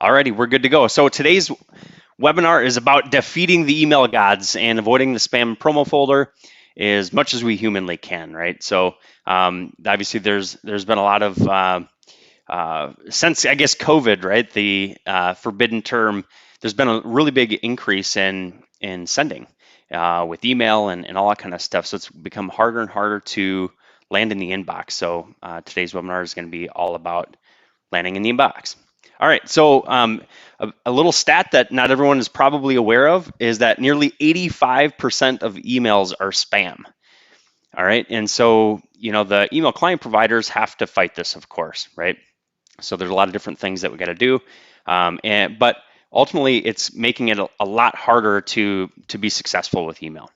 Alrighty, we're good to go. So today's webinar is about defeating the email gods and avoiding the spam promo folder as much as we humanly can, right? So obviously there's been a lot of since I guess COVID, right? The forbidden term. There's been a really big increase in sending with email and all that kind of stuff. So it's become harder and harder to land in the inbox. So today's webinar is going to be all about landing in the inbox. All right, so a little stat that not everyone is probably aware of is that nearly 85% of emails are spam. All right, and so the email client providers have to fight this, of course, right? So there's a lot of different things that we got to do, but ultimately it's making it a lot harder to be successful with email.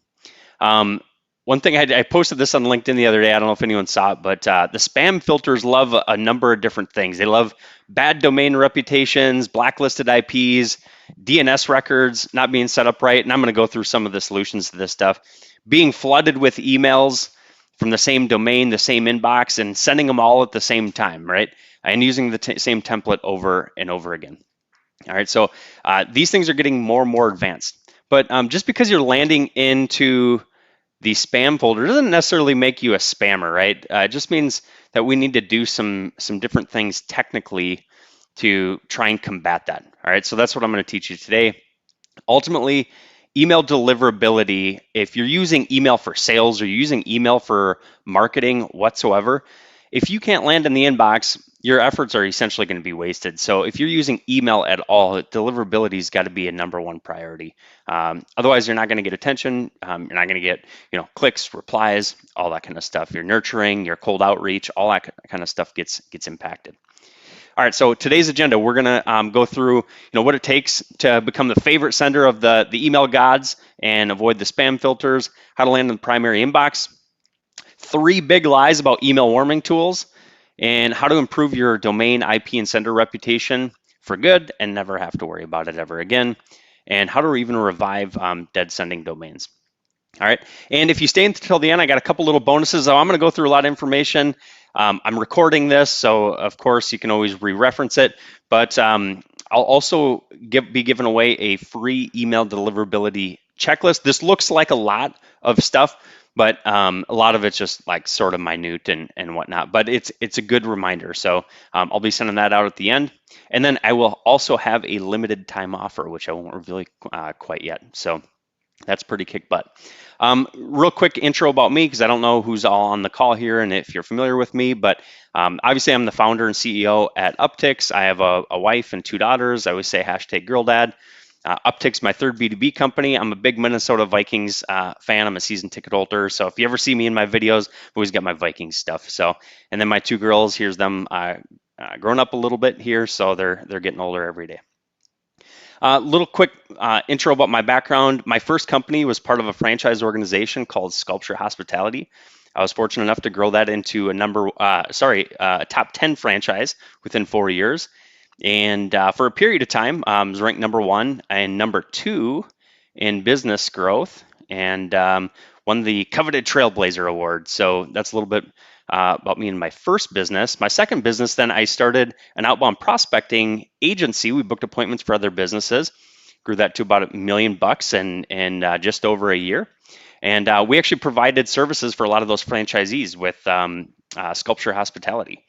One thing I posted this on LinkedIn the other day. I don't know if anyone saw it, but the spam filters love a number of different things. They love bad domain reputations, blacklisted IPs, DNS records not being set up right. And I'm going to go through some of the solutions to this stuff. Being flooded with emails from the same domain, the same inbox, and sending them all at the same time, right? And using the same template over and over again. All right, so these things are getting more and more advanced. But just because you're landing into the spam folder doesn't necessarily make you a spammer, right? It just means that we need to do some different things technically to try and combat that. All right, so that's what I'm going to teach you today. Ultimately, email deliverability, if you're using email for sales or you're using email for marketing whatsoever, if you can't land in the inbox, your efforts are essentially going to be wasted. So if you're using email at all, deliverability's got to be a #1 priority. Otherwise, you're not going to get attention. You're not going to get clicks, replies, all that kind of stuff. Your nurturing, your cold outreach, all that kind of stuff gets impacted. All right, so today's agenda, we're gonna go through what it takes to become the favorite sender of the email gods and avoid the spam filters, how to land in the primary inbox, 3 big lies about email warming tools, and how to improve your domain, IP, and sender reputation for good and never have to worry about it ever again, and how to even revive dead sending domains. All right, and if you stay until the end, I got a couple little bonuses. I'm going to go through a lot of information. I'm recording this, so of course you can always re-reference it, but I'll also be giving away a free email deliverability checklist. This looks like a lot of stuff, but a lot of it's just like sort of minute and whatnot, but it's a good reminder. So I'll be sending that out at the end. And then I will also have a limited time offer, which I won't reveal quite yet. So that's pretty kick butt. Real quick intro about me, because I don't know who's all on the call here and if you're familiar with me, but obviously I'm the founder and CEO at Upticks. I have a wife and 2 daughters. I always say #GirlDad. Upticks, my third B2B company. I'm a big Minnesota Vikings fan. I'm a season ticket holder. So if you ever see me in my videos, I've always got my Vikings stuff. So, and then my 2 girls, here's them growing up a little bit here. So they're getting older every day. Little quick intro about my background. My first company was part of a franchise organization called Sculpture Hospitality. I was fortunate enough to grow that into a top 10 franchise within 4 years. And for a period of time, I was ranked #1 and #2 in business growth, and won the coveted Trailblazer Award. So that's a little bit about me and my first business. My second business, then I started an outbound prospecting agency. We booked appointments for other businesses, grew that to about $1 million in just over a year. And we actually provided services for a lot of those franchisees with Sculpture Hospitality.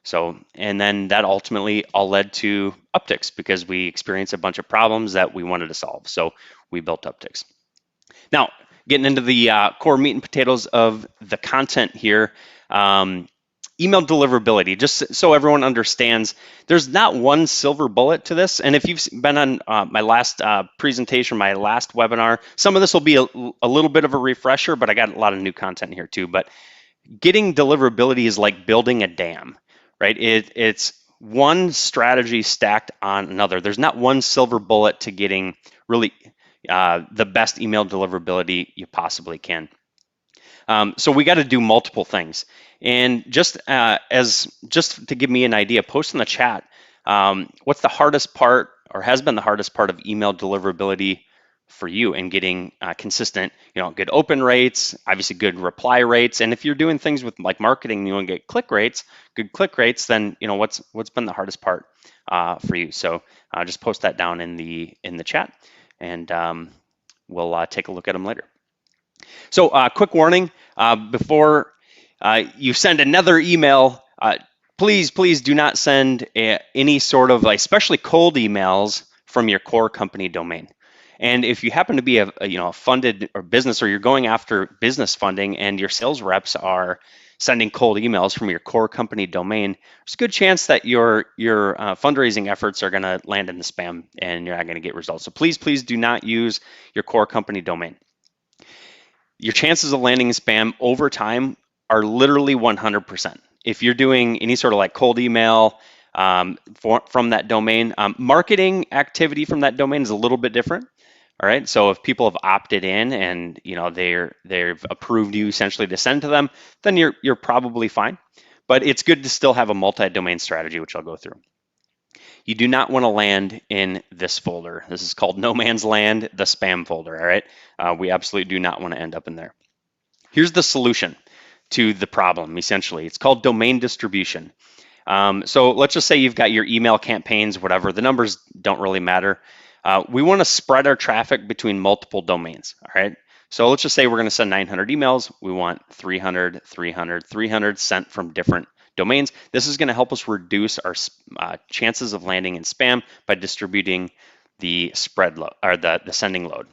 So, and then that ultimately all led to Upticks because we experienced a bunch of problems that we wanted to solve. So we built Upticks. Now, getting into the core meat and potatoes of the content here, email deliverability, just so everyone understands, there's not one silver bullet to this. And if you've been on my last presentation, my last webinar, some of this will be a little bit of a refresher, but I got a lot of new content here too. But getting deliverability is like building a dam, right? It's one strategy stacked on another. There's not one silver bullet to getting really the best email deliverability you possibly can. So we got to do multiple things. And just to give me an idea, post in the chat, what's the hardest part or has been the hardest part of email deliverability for you and getting consistent, good open rates, obviously good reply rates. And if you're doing things with like marketing, you want to get click rates, good click rates, then what's been the hardest part for you. So just post that down in the chat, and we'll take a look at them later. So quick warning, before you send another email, please do not send any sort of, like, especially cold emails from your core company domain. And if you happen to be a funded or business, or you're going after business funding and your sales reps are sending cold emails from your core company domain, there's a good chance that your fundraising efforts are going to land in the spam and you're not going to get results. So please do not use your core company domain. Your chances of landing in spam over time are literally 100%. If you're doing any sort of like cold email from that domain, marketing activity from that domain is a little bit different. All right. So if people have opted in and they've approved you essentially to send to them, then you're probably fine. But it's good to still have a multi-domain strategy, which I'll go through. You do not want to land in this folder. This is called no man's land, the spam folder. All right. We absolutely do not want to end up in there. Here's the solution to the problem, essentially. It's called domain distribution. So let's just say you've got your email campaigns, whatever. The numbers don't really matter. We want to spread our traffic between multiple domains. All right. So let's just say we're going to send 900 emails. We want 300, 300, 300 sent from different domains. This is going to help us reduce our chances of landing in spam by distributing the spread load, or the sending load.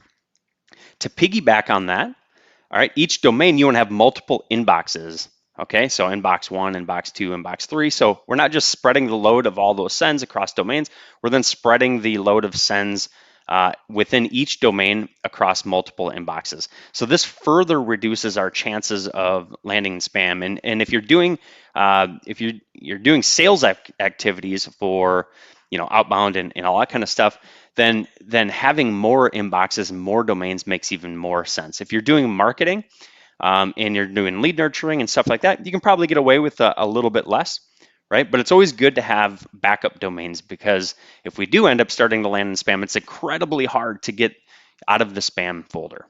To piggyback on that, all right, each domain you want to have multiple inboxes. Okay, so inbox 1, inbox 2, inbox 3. So we're not just spreading the load of all those sends across domains, we're then spreading the load of sends within each domain across multiple inboxes. So this further reduces our chances of landing in spam. And if you're doing sales activities for outbound and all that kind of stuff, then having more inboxes and more domains makes even more sense. If you're doing marketing and you're doing lead nurturing and stuff like that, you can probably get away with a little bit less, right? But it's always good to have backup domains, because if we do end up starting to land in spam, it's incredibly hard to get out of the spam folder.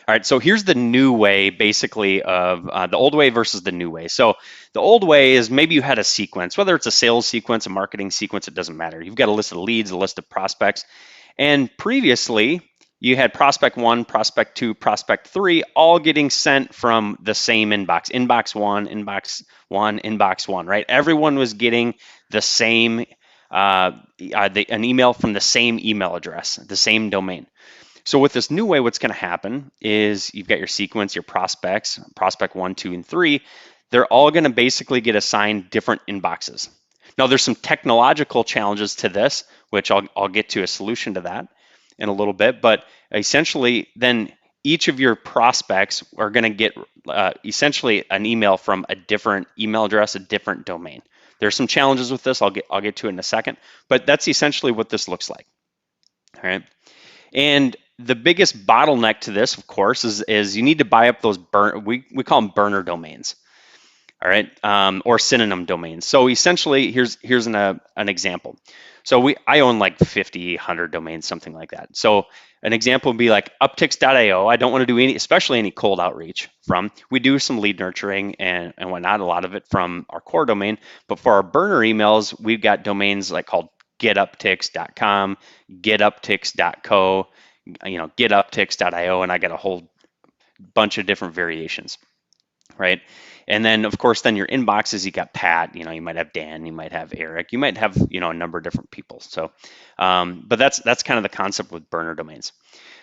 All right, so here's the new way, basically, of the old way versus the new way. So the old way is maybe you had a sequence, whether it's a sales sequence, a marketing sequence, it doesn't matter. You've got a list of leads, a list of prospects. And previously, you had prospect 1, prospect 2, prospect 3, all getting sent from the same inbox. Inbox 1, inbox 1, inbox 1, right? Everyone was getting the same, an email from the same email address, the same domain. So with this new way, what's going to happen is you've got your sequence, your prospects, prospect 1, 2, and 3. They're all going to basically get assigned different inboxes. Now, there's some technological challenges to this, which I'll get to a solution to that in a little bit. But essentially, then each of your prospects are going to get essentially an email from a different email address, a different domain. There's some challenges with this. I'll get to it in a second. But that's essentially what this looks like. All right. And the biggest bottleneck to this, of course, is you need to buy up those we call them burner domains, all right, or synonym domains. So essentially, here's an example. So I own like 50, 100 domains, something like that. So an example would be like upticks.io. I don't want to do especially any cold outreach from. We do some lead nurturing and whatnot, a lot of it from our core domain. But for our burner emails, we've got domains like called getupticks.com, getupticks.co, getupticks.io, and I got a whole bunch of different variations, right? And then, of course, then your inboxes, you got Pat, you might have Dan, you might have Eric, you might have, a number of different people. So, but that's kind of the concept with burner domains.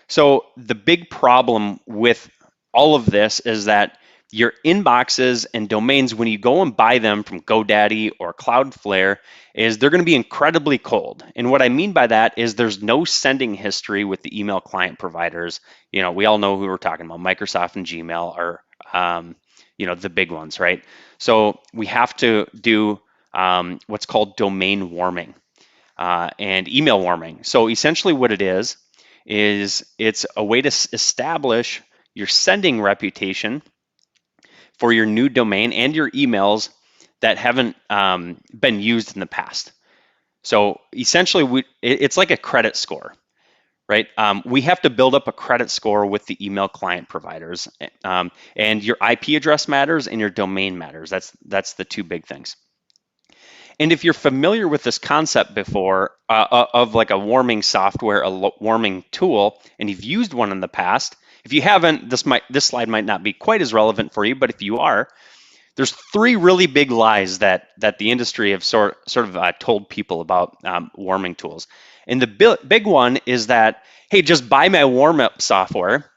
So the big problem with all of this is that your inboxes and domains, when you go and buy them from GoDaddy or Cloudflare, is they're going to be incredibly cold. And what I mean by that is there's no sending history with the email client providers. We all know who we're talking about. Microsoft and Gmail are, the big ones, right? So we have to do what's called domain warming and email warming. So essentially what it is it's a way to establish your sending reputation for your new domain and your emails that haven't been used in the past. So essentially, it's like a credit score, right? We have to build up a credit score with the email client providers, and your IP address matters and your domain matters. That's the two big things. And if you're familiar with this concept before of like a warming software, warming tool, and you've used one in the past, if you haven't, this slide might not be quite as relevant for you, but if you are, there's three really big lies that the industry have sort of told people about warming tools. And the big one is that, hey, just buy my warm up software,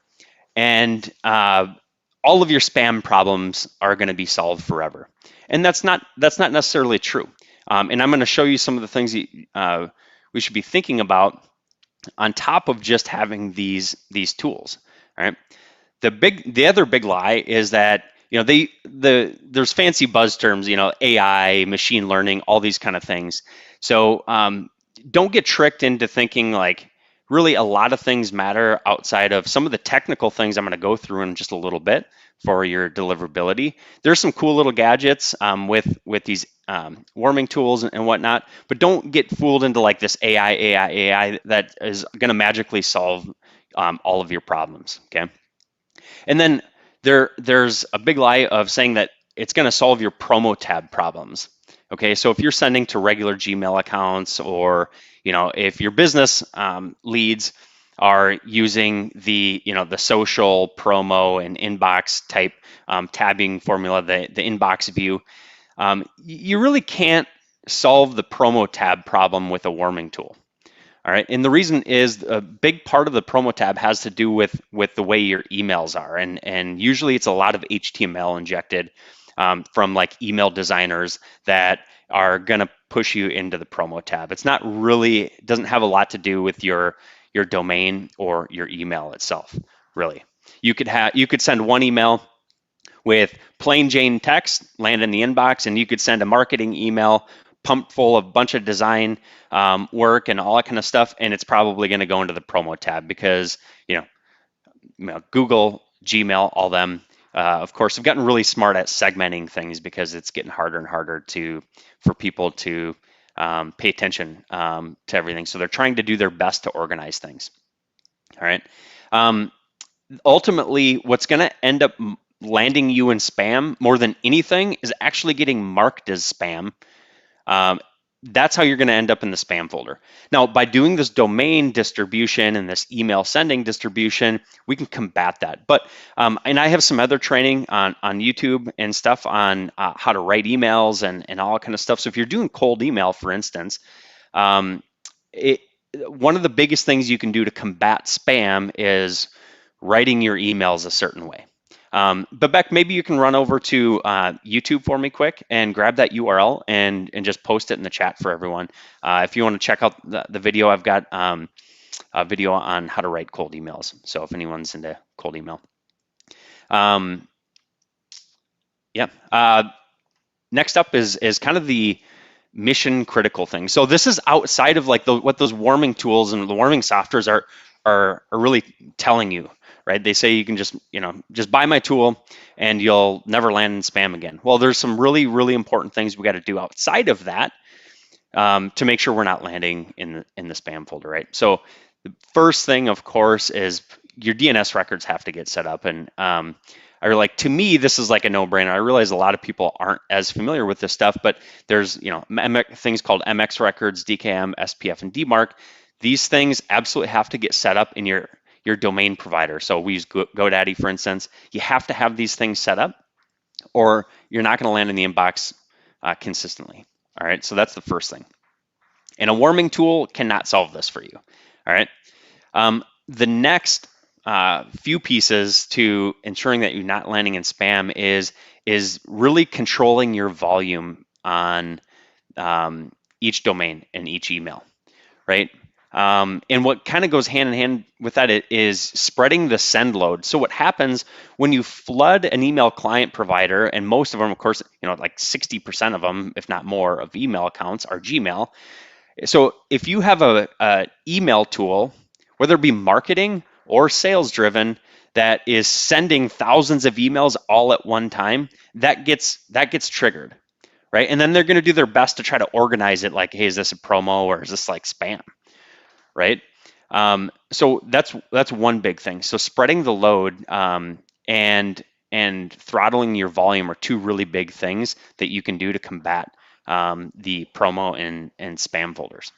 and all of your spam problems are going to be solved forever. And that's not necessarily true. And I'm going to show you some of the things we should be thinking about on top of just having these tools. All right. The other big lie is that there's fancy buzz terms, AI, machine learning, all these kind of things. So don't get tricked into thinking like really a lot of things matter outside of some of the technical things I'm going to go through in just a little bit for your deliverability. There's some cool little gadgets with these warming tools and whatnot, but don't get fooled into like this AI that is going to magically solve all of your problems. Okay. And then there's a big lie of saying that it's going to solve your promo tab problems. Okay, so if you're sending to regular Gmail accounts, or if your business leads are using the social promo and inbox type tabbing formula, the inbox view, you really can't solve the promo tab problem with a warming tool. All right, and the reason is a big part of the promo tab has to do with the way your emails are, and usually it's a lot of HTML injected from like email designers that are going to push you into the promo tab. It's not really, it doesn't have a lot to do with your domain or your email itself, really. You could send one email with plain Jane text, land in the inbox, and you could send a marketing email pumped full of a bunch of design work and all that kind of stuff, and it's probably going to go into the promo tab because Google, Gmail, all them, of course, have gotten really smart at segmenting things because it's getting harder and harder for people to pay attention to everything. So they're trying to do their best to organize things. All right. Ultimately, what's going to end up landing you in spam more than anything is actually getting marked as spam. That's how you're going to end up in the spam folder. Now, by doing this domain distribution and this email sending distribution, we can combat that. But and I have some other training on YouTube and stuff on how to write emails and all kind of stuff. So if you're doing cold email, for instance, one of the biggest things you can do to combat spam is writing your emails a certain way. But Beck, maybe you can run over to YouTube for me quick and grab that URL and just post it in the chat for everyone. If you want to check out the video, I've got a video on how to write cold emails. So if anyone's into cold email. Next up is kind of the mission critical thing. So this is outside of like what those warming tools and the warming softwares are really telling you. Right? They say you can just buy my tool and you'll never land in spam again. Well, there's some really, really important things we got to do outside of that to make sure we're not landing in the spam folder, right? So the first thing, of course, is your DNS records have to get set up. And to me, this is like a no-brainer. I realize a lot of people aren't as familiar with this stuff, but there's things called MX records, DKM, SPF, and DMARC. These things absolutely have to get set up in your domain provider. So we use GoDaddy, for instance. You have to have these things set up or you're not going to land in the inbox consistently. All right, so that's the first thing. And a warming tool cannot solve this for you. All right. The next few pieces to ensuring that you're not landing in spam is really controlling your volume on each domain and each email, right? And what kind of goes hand in hand with that is spreading the send load. So what happens when you flood an email client provider, and most of them, of course, like 60% of them, if not more, of email accounts are Gmail. So if you have a email tool, whether it be marketing or sales driven, that is sending thousands of emails all at one time, that gets triggered, right? And then they're going to do their best to try to organize it like, hey, is this a promo or is this like spam? Right? So that's one big thing. So spreading the load and throttling your volume are two really big things that you can do to combat the promo and spam folders.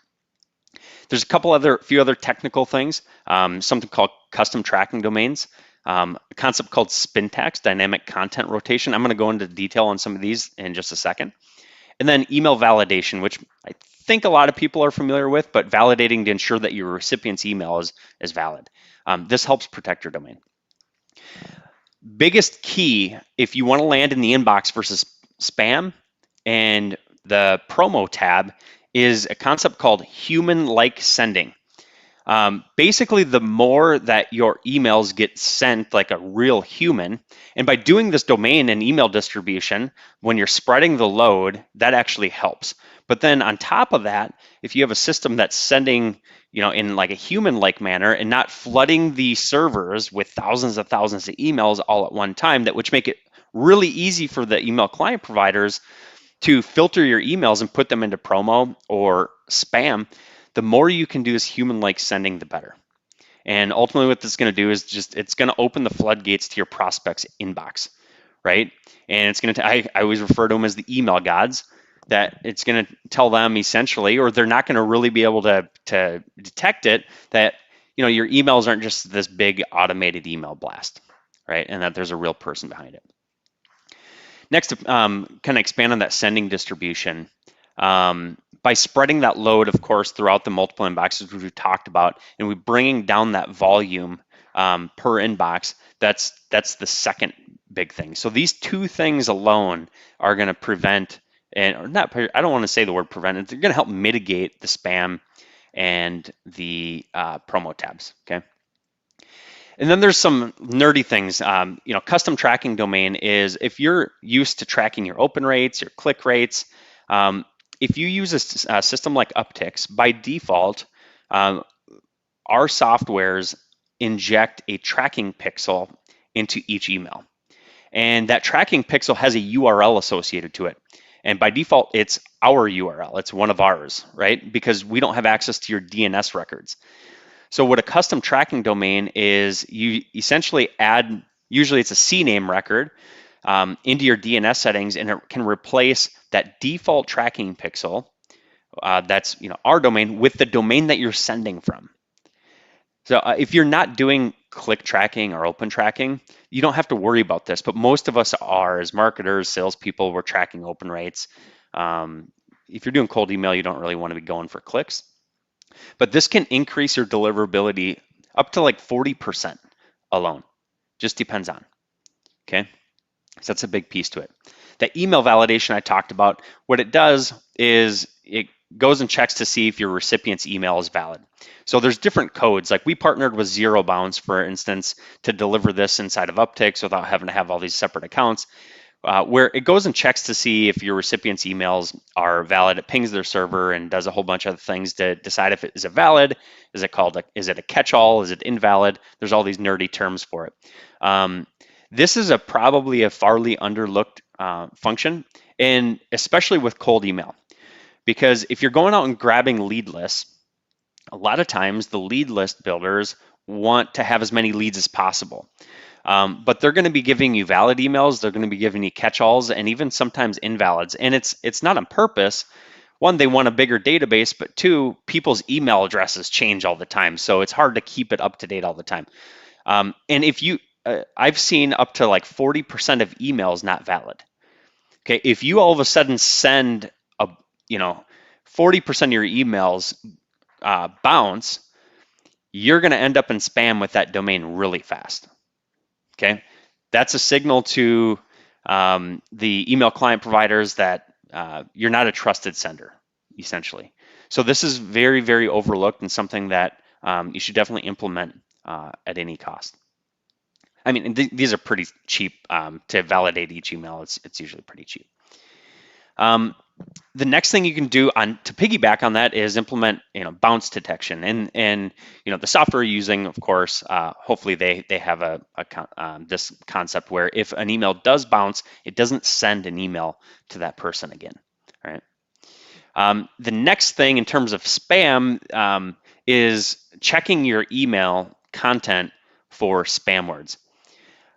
There's a few other technical things. Something called custom tracking domains. A concept called syntax, dynamic content rotation. I'm going to go into detail on some of these in just a second. And then email validation, which I think a lot of people are familiar with, but validating to ensure that your recipient's email is valid. This helps protect your domain. Biggest key, if you want to land in the inbox versus spam and the promo tab, is a concept called human-like sending. Basically, the more that your emails get sent like a real human, and by doing this domain and email distribution, when you're spreading the load, that actually helps. But then on top of that, if you have a system that's sending, in like a human-like manner and not flooding the servers with thousands of emails all at one time, which make it really easy for the email client providers to filter your emails and put them into promo or spam, the more you can do this human-like sending, the better. And ultimately what this is going to do is it's going to open the floodgates to your prospects' inbox, right? And it's going to, I always refer to them as the email gods, that it's going to tell them essentially, or they're not going to really be able to detect it, that your emails aren't just this big automated email blast, right? And that there's a real person behind it. Next, kind of expand on that sending distribution. By spreading that load, of course, throughout the multiple inboxes which we talked about, and we bringing down that volume per inbox, that's the second big thing. So these two things alone are going to prevent, or not, I don't want to say the word prevent, they're going to help mitigate the spam and the promo tabs, okay? And then there's some nerdy things. Custom tracking domain is if you're used to tracking your open rates, your click rates, if you use a system like Upticks, by default, our softwares inject a tracking pixel into each email. And that tracking pixel has a URL associated to it. And by default, it's our URL. It's one of ours, right? Because we don't have access to your DNS records. So what a custom tracking domain is, you essentially add, usually it's a CNAME record, into your DNS settings, and it can replace that default tracking pixel, that's our domain, with the domain that you're sending from. So if you're not doing click tracking or open tracking, you don't have to worry about this, but most of us are, as marketers, salespeople, we're tracking open rates. If you're doing cold email, you don't really want to be going for clicks. But this can increase your deliverability up to like 40% alone. Just depends on, okay? So that's a big piece to it. The email validation I talked about, what it does is it goes and checks to see if your recipient's email is valid. So there's different codes. Like we partnered with Zero Bounce, for instance, to deliver this inside of Upticks without having to have all these separate accounts, where it goes and checks to see if your recipient's emails are valid. It pings their server and does a whole bunch of things to decide if it is valid. Is it a catch-all? Is it invalid? There's all these nerdy terms for it. This is probably a farly underlooked function, and especially with cold email, because if you're going out and grabbing lead lists, a lot of times the lead list builders want to have as many leads as possible. But they're going to be giving you valid emails, they're going to be giving you catch-alls, and even sometimes invalids. And it's not on purpose. One, they want a bigger database, but two, people's email addresses change all the time, so it's hard to keep it up to date all the time. And if you, I've seen up to like 40% of emails not valid. Okay, if you all of a sudden send 40% of your emails bounce, you're going to end up in spam with that domain really fast. Okay, that's a signal to the email client providers that you're not a trusted sender, essentially. So this is very, very overlooked and something that you should definitely implement at any cost. I mean, these are pretty cheap to validate each email. It's usually pretty cheap. The next thing you can do to piggyback on that is implement bounce detection, and the software you're using, of course, hopefully they have this concept where if an email does bounce, it doesn't send an email to that person again. All right. The next thing in terms of spam is checking your email content for spam words.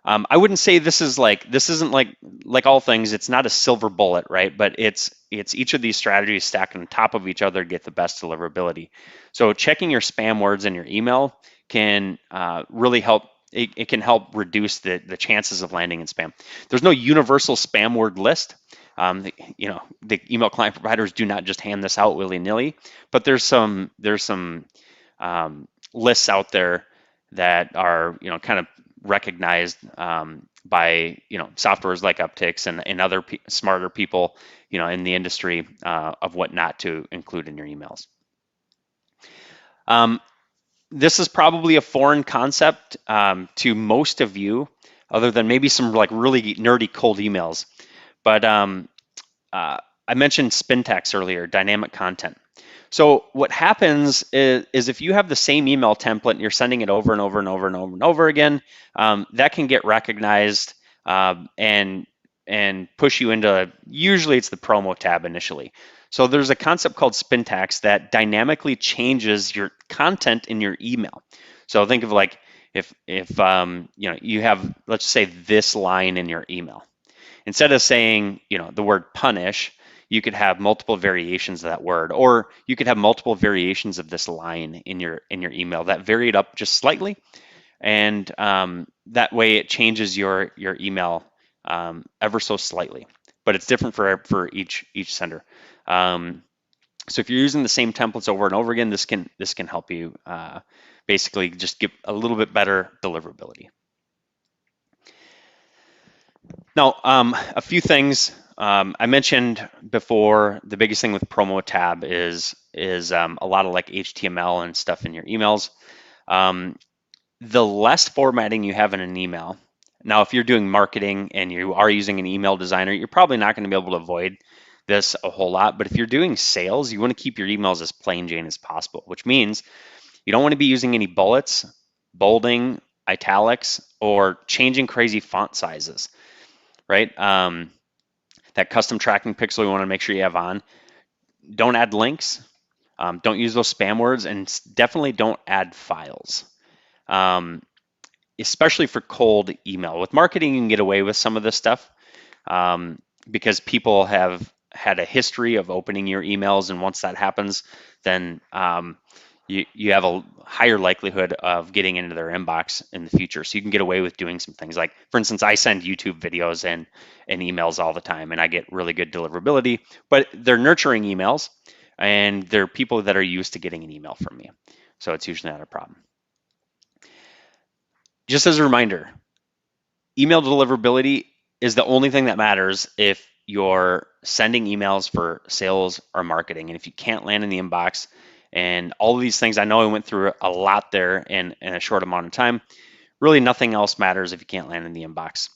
I wouldn't say this isn't like all things. It's not a silver bullet, right? But it's each of these strategies stacked on top of each other to get the best deliverability. So checking your spam words in your email can really help. It can help reduce the chances of landing in spam. There's no universal spam word list. The email client providers do not just hand this out willy-nilly, but there's some lists out there that are kind of recognized by softwares like Upticks and other smarter people in the industry of what not to include in your emails. This is probably a foreign concept to most of you, other than maybe some like really nerdy cold emails. But I mentioned spin text earlier, dynamic content. So what happens is if you have the same email template and you're sending it over and over and over and over and over again, that can get recognized and push you into, usually it's the promo tab initially. So there's a concept called spin text that dynamically changes your content in your email. So think of like if you have, let's say, this line in your email. Instead of saying the word punish, you could have multiple variations of that word, or you could have multiple variations of this line in your email that vary it up just slightly, and that way it changes your email ever so slightly, but it's different for each sender. So if you're using the same templates over and over again, this can help you basically just give a little bit better deliverability. Now, a few things. I mentioned before, the biggest thing with promo tab is a lot of like HTML and stuff in your emails. The less formatting you have in an email. Now, if you're doing marketing and you are using an email designer, you're probably not going to be able to avoid this a whole lot. But if you're doing sales, you want to keep your emails as plain Jane as possible, which means you don't want to be using any bullets, bolding, italics, or changing crazy font sizes, right? That custom tracking pixel you want to make sure you have on. Don't add links. Don't use those spam words, and definitely don't add files. Especially for cold email. With marketing, you can get away with some of this stuff because people have had a history of opening your emails, and once that happens, then you have a higher likelihood of getting into their inbox in the future. So you can get away with doing some things like, for instance, I send YouTube videos and emails all the time, and I get really good deliverability, but they're nurturing emails, and they're people that are used to getting an email from me. So it's usually not a problem. Just as a reminder, email deliverability is the only thing that matters if you're sending emails for sales or marketing. And if you can't land in the inbox and all of these things, I know I went through a lot there in a short amount of time. Really, nothing else matters if you can't land in the inbox.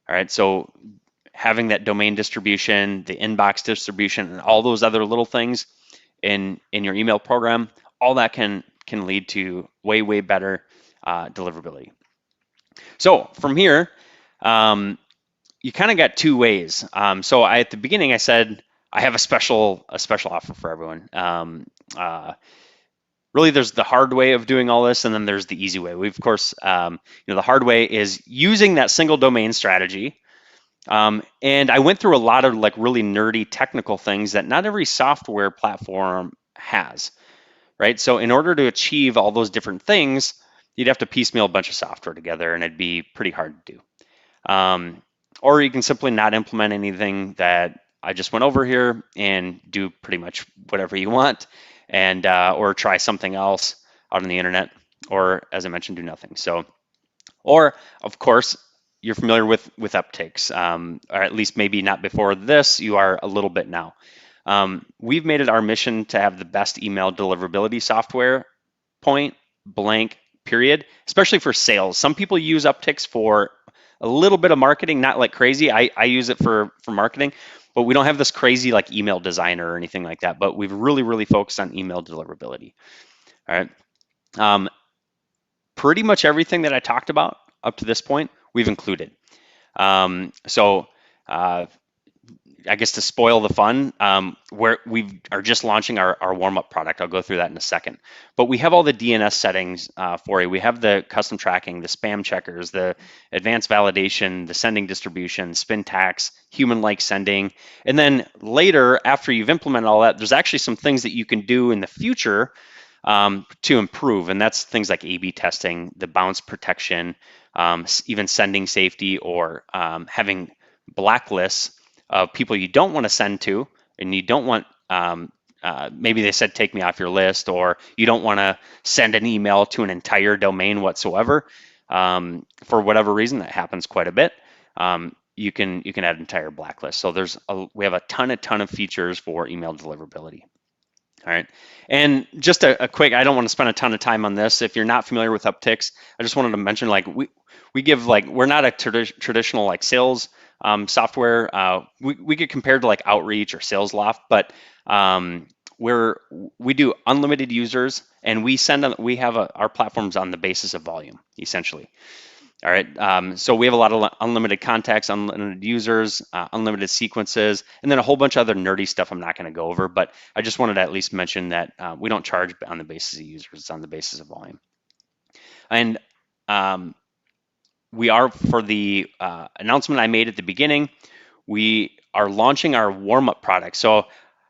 All right, so having that domain distribution, the inbox distribution, and all those other little things in your email program, all that can lead to way better deliverability. So from here, you kind of got two ways. So at the beginning, I said I have a special offer for everyone. Really, there's the hard way of doing all this, and then there's the easy way. We, of course, the hard way is using that single domain strategy. And I went through a lot of like really nerdy technical things that not every software platform has, right? So in order to achieve all those different things, you'd have to piecemeal a bunch of software together, and it'd be pretty hard to do. Or you can simply not implement anything that I just went over here and do pretty much whatever you want, and or try something else out on the internet, or as I mentioned, do nothing. So, or of course, you're familiar with Upticks, or at least maybe not before this, you are a little bit now. We've made it our mission to have the best email deliverability software, point blank, period, especially for sales. Some people use Upticks for a little bit of marketing, not like crazy. I use it for marketing, but we don't have this crazy like email designer or anything like that, but we've really focused on email deliverability. All right. Pretty much everything that I talked about up to this point, we've included. So I guess to spoil the fun, where we are just launching our warm-up product. I'll go through that in a second. But we have all the DNS settings for you. We have the custom tracking, the spam checkers, the advanced validation, the sending distribution, spin tax, human-like sending. And then later, after you've implemented all that, there's actually some things that you can do in the future to improve. And that's things like A/B testing, the bounce protection, even sending safety, or having blacklists of people you don't want to send to, and you don't want, maybe they said take me off your list, or you don't want to send an email to an entire domain whatsoever. For whatever reason, that happens quite a bit. You can add entire blacklist. So we have a ton of features for email deliverability. All right. And just a quick, I don't want to spend a ton of time on this. If you're not familiar with Upticks, I just wanted to mention, like, we give, like, we're not a traditional like sales software. We get compared to like Outreach or SalesLoft, but we do unlimited users, and we have our platforms on the basis of volume, essentially. All right, so we have a lot of unlimited contacts, unlimited users, unlimited sequences, and then a whole bunch of other nerdy stuff I'm not going to go over, but I just wanted to at least mention that we don't charge on the basis of users, it's on the basis of volume. And we are, for the announcement I made at the beginning, we are launching our warm-up product. So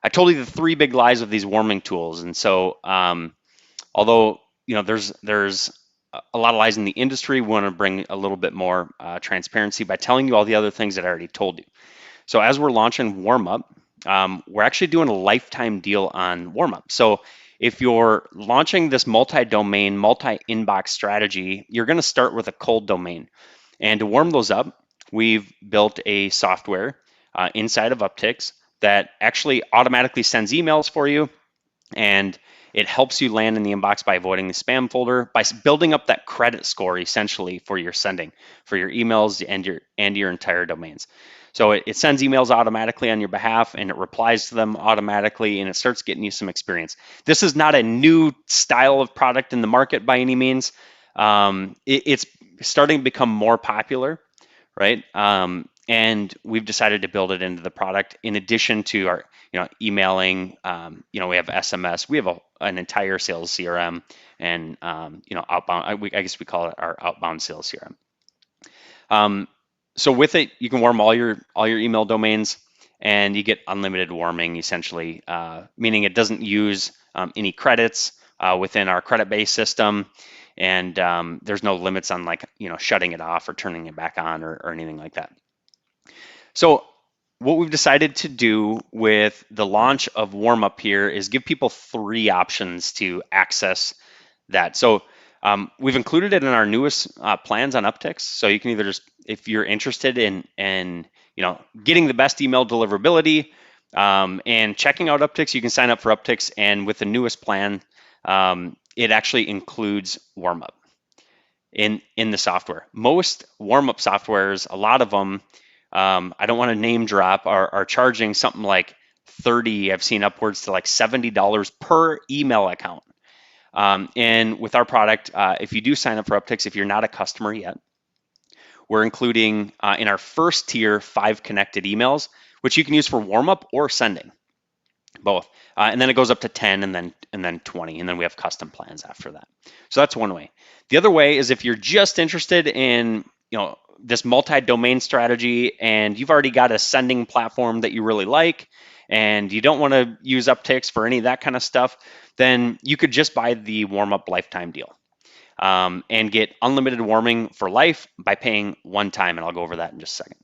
I told you the 3 big lies of these warming tools, and so although there's a lot of lies in the industry, we want to bring a little bit more transparency by telling you all the other things that I already told you. So as we're launching warm-up, we're actually doing a lifetime deal on warm-up. So if you're launching this multi-domain, multi-inbox strategy, you're going to start with a cold domain. And to warm those up, we've built a software inside of Upticks that actually automatically sends emails for you, and it helps you land in the inbox by avoiding the spam folder, by building up that credit score essentially for your sending, for your emails and your entire domains. So it sends emails automatically on your behalf, and it replies to them automatically, and it starts getting you some experience. This is not a new style of product in the market by any means. It's starting to become more popular, right? And we've decided to build it into the product in addition to our emailing. We have SMS, we have an entire sales CRM, and outbound, I guess we call it our outbound sales CRM. So with it, you can warm all your email domains, and you get unlimited warming essentially, meaning it doesn't use any credits within our credit-based system, and there's no limits on shutting it off or turning it back on or anything like that. So what we've decided to do with the launch of warm-up here is give people 3 options to access that. So we've included it in our newest plans on Upticks. So you can either just, if you're interested in getting the best email deliverability and checking out Upticks, you can sign up for Upticks. And with the newest plan, it actually includes warm-up in the software. Most warm-up softwares, a lot of them, I don't want to name drop, are charging something like $30, I've seen upwards to like $70 per email account. And with our product, if you do sign up for Upticks, if you're not a customer yet, we're including in our first tier 5 connected emails, which you can use for warm-up or sending, both. And then it goes up to 10 and then 20, and then we have custom plans after that. So that's one way. The other way is if you're just interested in this multi-domain strategy, and you've already got a sending platform that you really like, and you don't want to use Upticks for any of that kind of stuff, then you could just buy the warm-up lifetime deal and get unlimited warming for life by paying one time, and I'll go over that in just a second.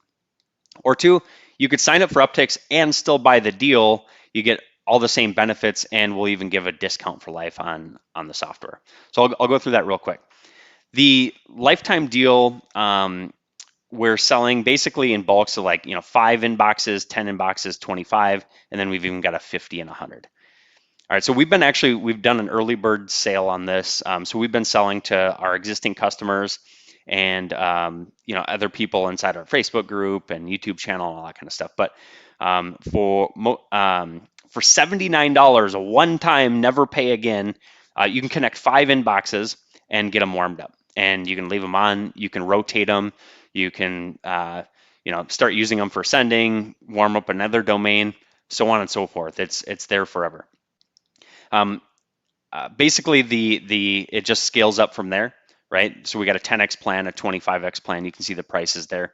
Or 2, you could sign up for Upticks and still buy the deal. You get all the same benefits, and we'll even give a discount for life on the software. So I'll go through that real quick. The lifetime deal, we're selling basically in bulk, so 5 inboxes, 10 inboxes, 25, and then we've even got a 50 and 100. All right, so we've done an early bird sale on this. So we've been selling to our existing customers and other people inside our Facebook group and YouTube channel and all that kind of stuff. But for $79, a one-time, never pay again, you can connect 5 inboxes and get them warmed up. And you can leave them on, you can rotate them, you can start using them for sending, warm up another domain, so on and so forth. It's there forever. Um, Basically, it just scales up from there, right? So we got a 10x plan, a 25x plan. You can see the prices there.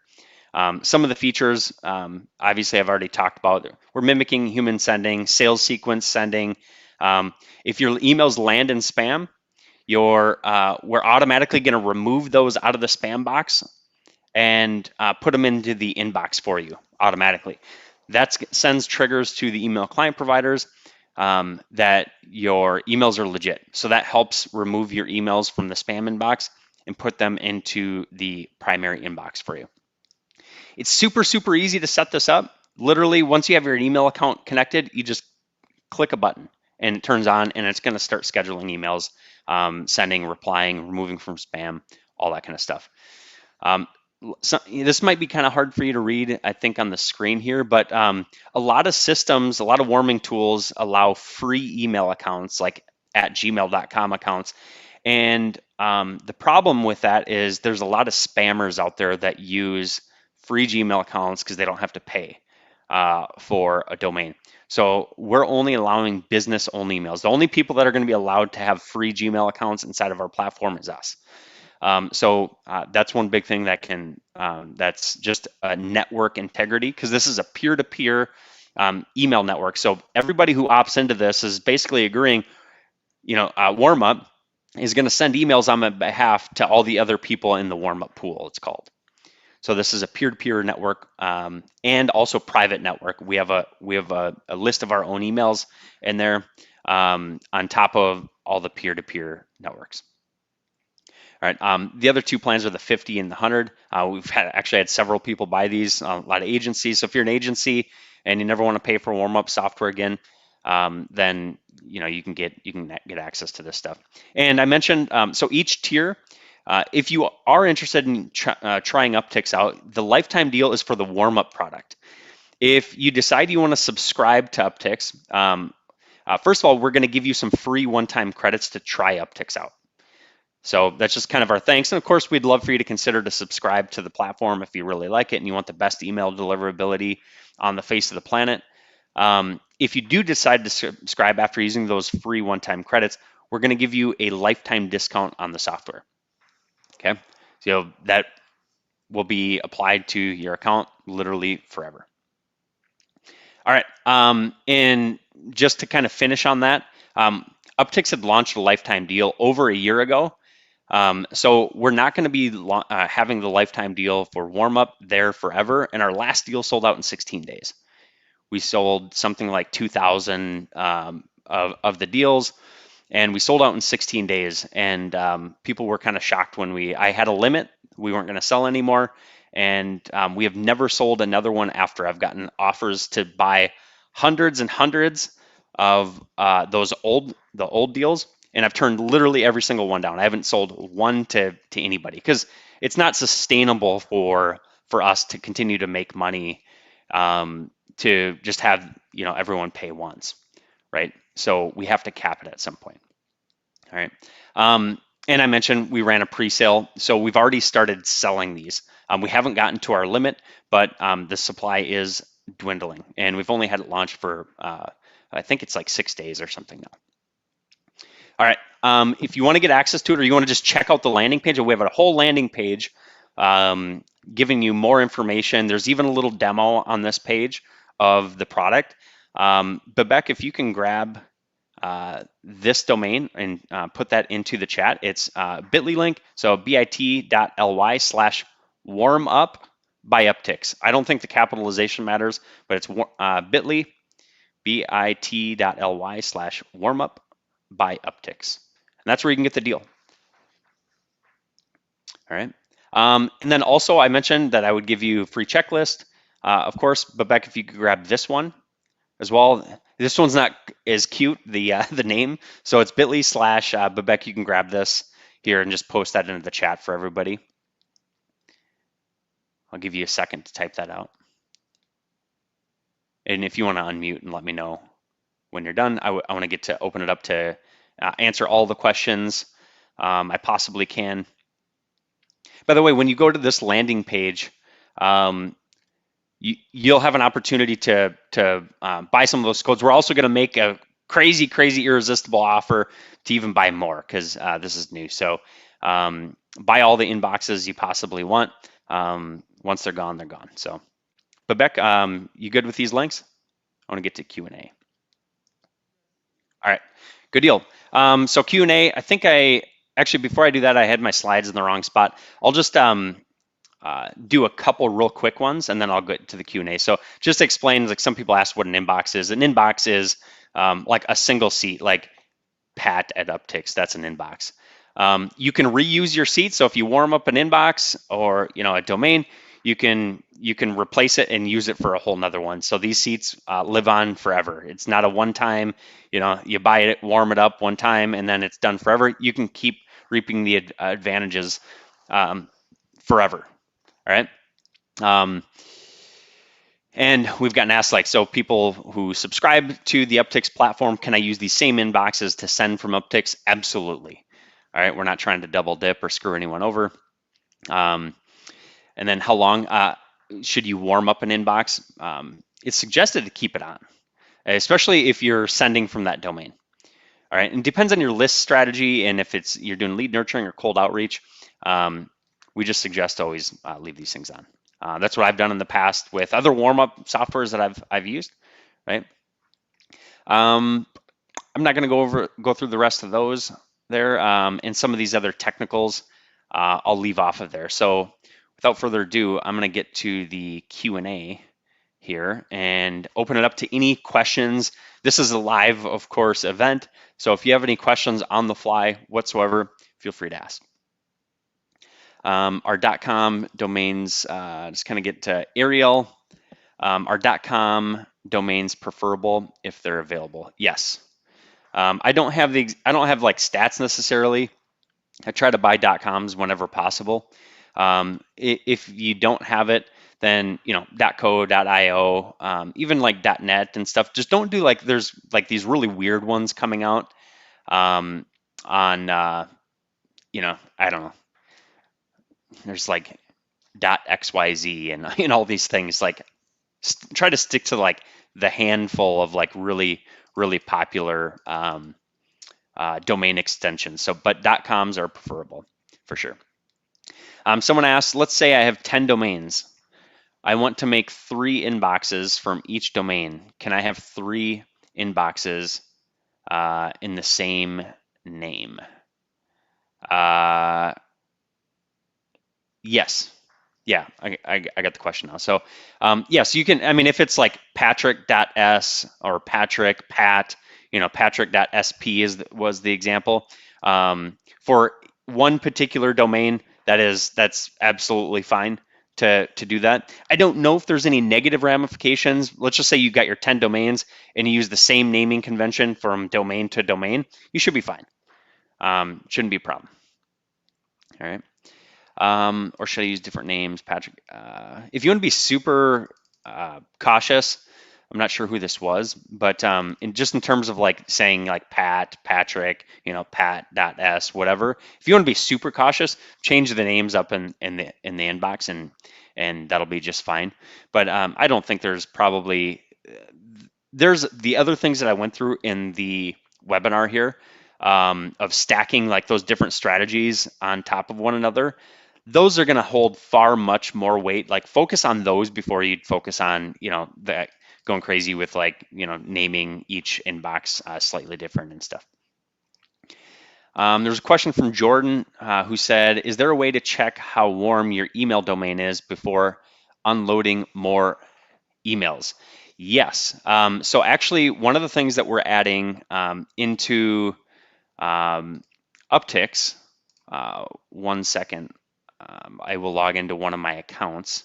Some of the features, obviously, I've already talked about. We're mimicking human sending, sales sequence sending. If your emails land in spam, we're automatically going to remove those out of the spam box and put them into the inbox for you automatically. That sends triggers to the email client providers that your emails are legit. So that helps remove your emails from the spam inbox and put them into the primary inbox for you. It's super, super easy to set this up. Literally, once you have your email account connected, you just click a button and it turns on, and it's going to start scheduling emails, sending, replying, removing from spam, all that kind of stuff. So this might be kind of hard for you to read, I think, on the screen here, but a lot of systems, a lot of warming tools allow free email accounts, like at gmail.com accounts. And the problem with that is there's a lot of spammers out there that use free Gmail accounts because they don't have to pay for a domain. So we're only allowing business only emails. The only people that are going to be allowed to have free Gmail accounts inside of our platform is us. So that's one big thing that's just a network integrity, because this is a peer-to-peer email network. So everybody who opts into this is basically agreeing, warm-up is going to send emails on my behalf to all the other people in the warm-up pool, it's called. So this is a peer-to-peer network and also private network. We have a list of our own emails in there on top of all the peer-to-peer networks. All right. The other two plans are the 50 and the 100. We've actually had several people buy these, a lot of agencies. So if you're an agency and you never want to pay for warm-up software again, then you can get access to this stuff. And I mentioned so each tier. If you are interested in trying Upticks out, the lifetime deal is for the warm-up product. If you decide you want to subscribe to Upticks, first of all, we're going to give you some free one-time credits to try Upticks out. So that's just kind of our thanks. And of course, we'd love for you to consider to subscribe to the platform if you really like it and you want the best email deliverability on the face of the planet. If you do decide to subscribe after using those free one-time credits, we're going to give you a lifetime discount on the software. Okay, so that will be applied to your account literally forever. All right, and just to kind of finish on that, Upticks had launched a lifetime deal over a year ago. So we're not going to be having the lifetime deal for warm-up there forever. And our last deal sold out in 16 days. We sold something like 2,000 of the deals, and we sold out in 16 days. And people were kind of shocked when I had a limit. We weren't going to sell anymore. And we have never sold another one after. I've gotten offers to buy hundreds and hundreds of the old deals, and I've turned literally every single one down. I haven't sold one to anybody because it's not sustainable for us to continue to make money to just have everyone pay once, right? So we have to cap it at some point. All right. And I mentioned we ran a pre-sale, so we've already started selling these. We haven't gotten to our limit, but the supply is dwindling, and we've only had it launched for I think it's like 6 days or something now. All right, if you want to get access to it, or you want to just check out the landing page, we have a whole landing page giving you more information. There's even a little demo on this page of the product. Babek, if you can grab this domain and put that into the chat, it's bit.ly link, so bit.ly/warmup by Upticks. I don't think the capitalization matters, but it's bit.ly, bit.ly/warmup by Upticks. And that's where you can get the deal. All right. And then also I mentioned that I would give you a free checklist. Of course, Babek, if you could grab this one as well. This one's not as cute, the name. So it's bit.ly/Babek. You can grab this here and just post that into the chat for everybody. I'll give you a second to type that out. And if you want to unmute and let me know when you're done, I want to get to open it up to answer all the questions I possibly can. By the way, when you go to this landing page, you'll have an opportunity to buy some of those codes. We're also going to make a crazy, crazy irresistible offer to even buy more because this is new. So buy all the inboxes you possibly want. Once they're gone, they're gone. So, but Beck, you good with these links? I want to get to Q&A. All right, good deal. So Q&A, I think actually, before I do that, I had my slides in the wrong spot. I'll just do a couple real quick ones, and then I'll get to the Q&A. So just to explain, like some people ask what an inbox is. An inbox is like a single seat, like Pat at Upticks, that's an inbox. You can reuse your seats. So if you warm up an inbox or a domain, you can replace it and use it for a whole nother one. So these seats live on forever. It's not a one-time, you buy it, warm it up one time, and then it's done forever. You can keep reaping the advantages forever. All right. And we've gotten asked, like, so people who subscribe to the Upticks platform, can I use these same inboxes to send from Upticks? Absolutely. All right, we're not trying to double dip or screw anyone over. And then how long should you warm up an inbox? It's suggested to keep it on, especially if you're sending from that domain. All right, and it depends on your list strategy and if you're doing lead nurturing or cold outreach. We just suggest to always leave these things on. That's what I've done in the past with other warm-up softwares that I've used, right? I'm not going to go through the rest of those there, and some of these other technicals I'll leave off of there. So without further ado, I'm going to get to the Q&A here and open it up to any questions. This is a live, of course, event. So if you have any questions on the fly whatsoever, feel free to ask. Our .com domains, just kind of get to Ariel. Our .com domains preferable if they're available. Yes. I don't have like stats necessarily. I try to buy .coms whenever possible. If you don't have it, then .co, .io, even like .net and stuff. Just don't do like there's like these really weird ones coming out on I don't know. There's like .xyz and all these things. Like try to stick to like the handful of like really popular domain extensions. So, but .coms are preferable for sure. Someone asked, let's say I have 10 domains. I want to make 3 inboxes from each domain. Can I have 3 inboxes in the same name? Yes. Yeah, I got the question now. So yes, you can. I mean, if it's like Patrick.s or Patrick Pat, Patrick.sp was the example. For one particular domain, that's absolutely fine to do that. I don't know if there's any negative ramifications. Let's just say you got your 10 domains and you use the same naming convention from domain to domain. You should be fine. Shouldn't be a problem. All right. Or should I use different names, Patrick? If you want to be super cautious, I'm not sure who this was, but in terms of like saying like Pat, Patrick, Pat.s, whatever. If you want to be super cautious, change the names up in the inbox and that'll be just fine. But I don't think there's the other things that I went through in the webinar here of stacking like those different strategies on top of one another. Those are going to hold much more weight. Like focus on those before you'd focus on, that going crazy with like, naming each inbox slightly different and stuff. There's a question from Jordan who said, is there a way to check how warm your email domain is before unloading more emails? Yes. So actually, one of the things that we're adding into Upticks, 1 second, I will log into one of my accounts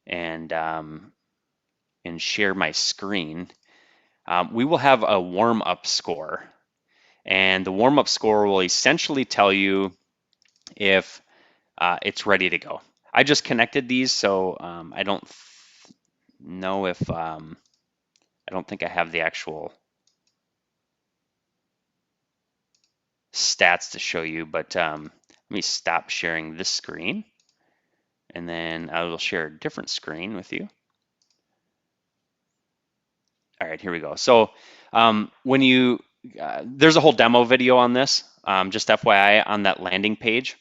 and share my screen. We will have a warm-up score, and the warm-up score will essentially tell you if it's ready to go. I just connected these, so I don't know if I don't think I have the actual stats to show you, but let me stop sharing this screen and then I will share a different screen with you. All right, here we go. So when you, there's a whole demo video on this, just FYI, on that landing page.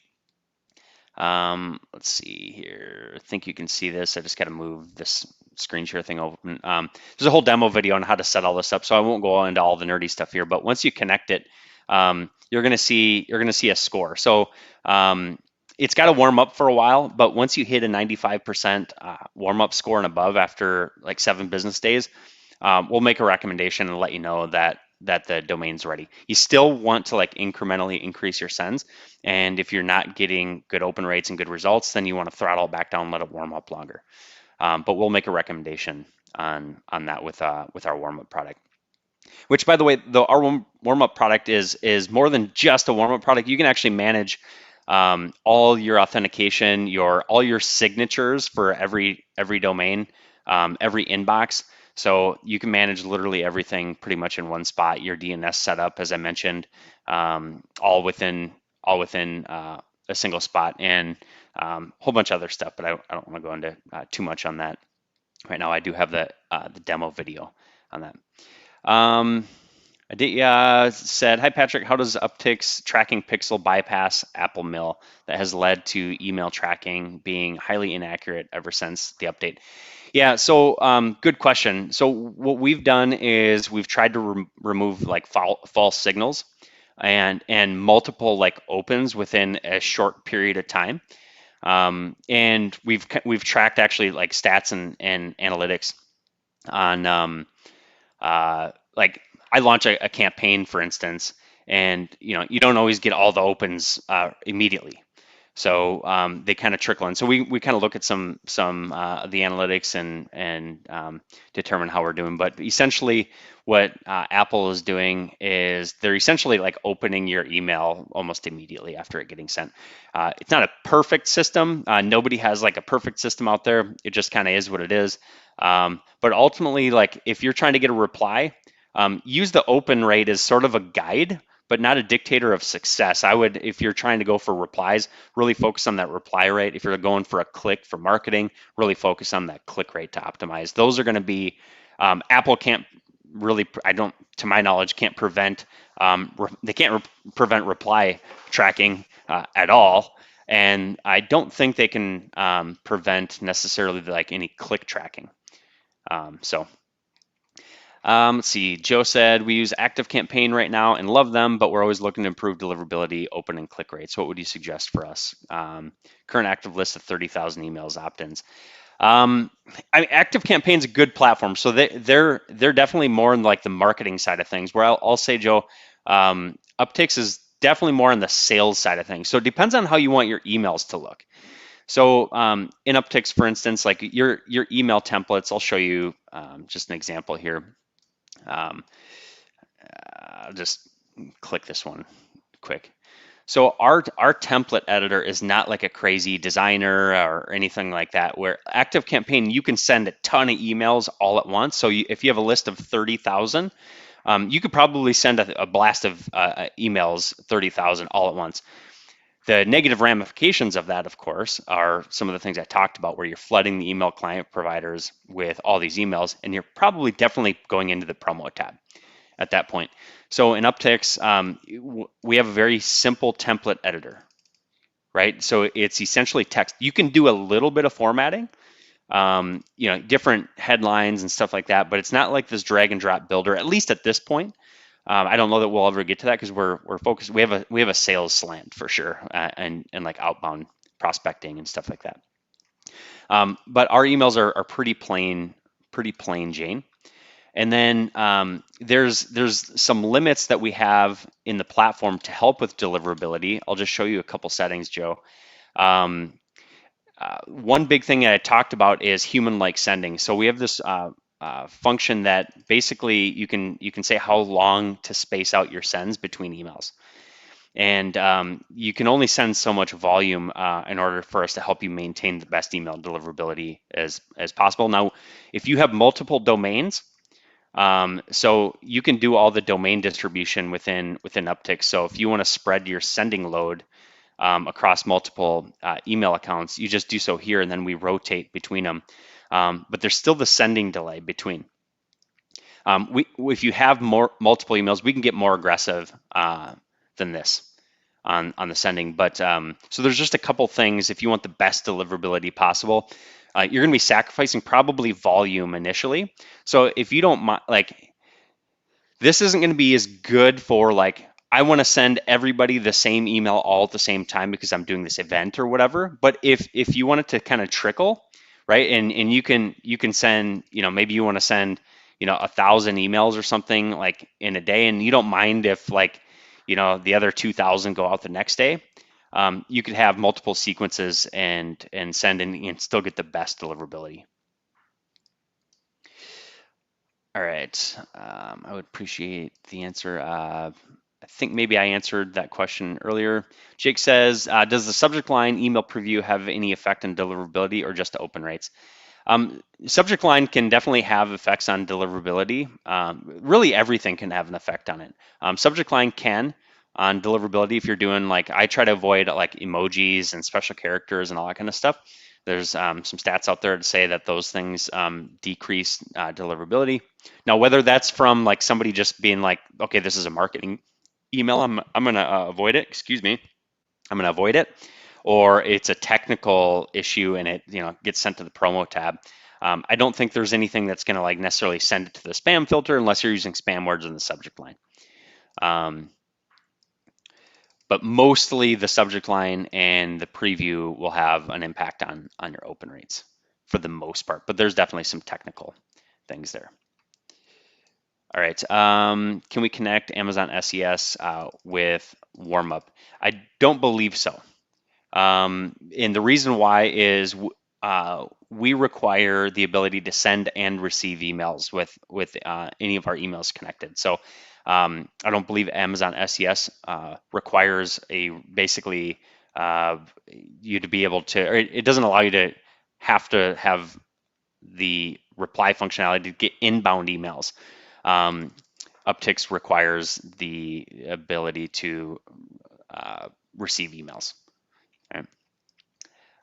Let's see here. I think you can see this. I just got to move this screen share thing open. There's a whole demo video on how to set all this up, so I won't go into all the nerdy stuff here. But once you connect it, you're gonna see a score. So it's got to warm up for a while, but once you hit a 95% warm up score and above after like 7 business days, we'll make a recommendation and let you know that the domain's ready. You still want to like incrementally increase your sends, and if you're not getting good open rates and good results, then you want to throttle back down, let it warm up longer. But we'll make a recommendation on that with our warm up product. Which, by the way, our warm up product is more than just a warm up product. You can actually manage all your authentication, all your signatures for every domain, every inbox. So you can manage literally everything pretty much in one spot. Your DNS setup, as I mentioned, all within a single spot, and a whole bunch of other stuff. But I don't want to go into too much on that right now. I do have the demo video on that. I did said, hi Patrick, how does Uptick's tracking pixel bypass Apple Mail that has led to email tracking being highly inaccurate ever since the update? Yeah, so good question. So what we've done is we've tried to remove like false signals and multiple like opens within a short period of time. And we've tracked actually like stats and analytics on like I launch a campaign, for instance, and you don't always get all the opens immediately. So they kind of trickle in. So we kind of look at some of the analytics and determine how we're doing. But essentially, what Apple is doing is they're essentially like opening your email almost immediately after it getting sent. It's not a perfect system. Nobody has like a perfect system out there. It just kind of is what it is. But ultimately, like if you're trying to get a reply, use the open rate as sort of a guide, but not a dictator of success. I would, if you're trying to go for replies, really focus on that reply rate. If you're going for a click for marketing, really focus on that click rate to optimize. Those are going to be, Apple can't really, to my knowledge, can't prevent, they can't prevent reply tracking at all. And I don't think they can prevent necessarily like any click tracking. Let's see, Joe said, we use ActiveCampaign right now and love them, but we're always looking to improve deliverability, open and click rates. What would you suggest for us? Current active list of 30,000 emails opt-ins. I mean, ActiveCampaign is a good platform. So they're definitely more in like the marketing side of things, where I'll say, Joe, Upticks is definitely more on the sales side of things. So it depends on how you want your emails to look. So in Upticks, for instance, like your email templates, I'll show you just an example here. I'll just click this one quick. So our template editor is not like a crazy designer or anything like that, where ActiveCampaign, you can send a ton of emails all at once. So if you have a list of 30,000, you could probably send a blast of emails, 30,000 all at once. The negative ramifications of that, of course, are some of the things I talked about, where you're flooding the email client providers with all these emails, and you're probably definitely going into the promo tab at that point. So in Upticks, we have a very simple template editor, right? So it's essentially text. You can do a little bit of formatting, different headlines and stuff like that, but it's not like this drag and drop builder, at least at this point. I don't know that we'll ever get to that because we're focused. We have a sales slant for sure, and like outbound prospecting and stuff like that. But our emails are pretty plain Jane. And then there's some limits that we have in the platform to help with deliverability. I'll just show you a couple settings, Joe. One big thing that I talked about is human-like sending. So we have this function that basically you can say how long to space out your sends between emails, and you can only send so much volume in order for us to help you maintain the best email deliverability as possible. Now, if you have multiple domains, so you can do all the domain distribution within Uptick. So if you want to spread your sending load across multiple email accounts, you just do so here, and then we rotate between them. But there's still the sending delay between. If you have multiple emails, we can get more aggressive than this on the sending. But so there's just a couple things if you want the best deliverability possible. You're going to be sacrificing probably volume initially. So if you don't mind, like this isn't going to be as good for like I want to send everybody the same email all at the same time because I'm doing this event or whatever. But if you want it to kind of trickle, right, and you can send, maybe you want to send 1,000 emails or something like in a day, and you don't mind if like the other 2,000 go out the next day. You could have multiple sequences and send and still get the best deliverability. All right. I would appreciate the answer. I think maybe I answered that question earlier. Jake says, does the subject line email preview have any effect on deliverability or just open rates? Subject line can definitely have effects on deliverability. Really everything can have an effect on it. Subject line can on deliverability if you're doing like, I try to avoid like emojis and special characters and all that kind of stuff. There's some stats out there to say that those things decrease deliverability. Now, whether that's from like somebody just being like, okay, this is a marketing email, I'm gonna avoid it. Excuse me, I'm gonna avoid it, or it's a technical issue and it gets sent to the promo tab. I don't think there's anything that's gonna like necessarily send it to the spam filter unless you're using spam words in the subject line. But mostly the subject line and the preview will have an impact on your open rates for the most part, but there's definitely some technical things there. All right, can we connect Amazon SES with warmup? I don't believe so. And the reason why is we require the ability to send and receive emails with any of our emails connected. So I don't believe Amazon SES requires basically you to be able to, or it doesn't allow you to have the reply functionality to get inbound emails. Upticks requires the ability to receive emails. Okay.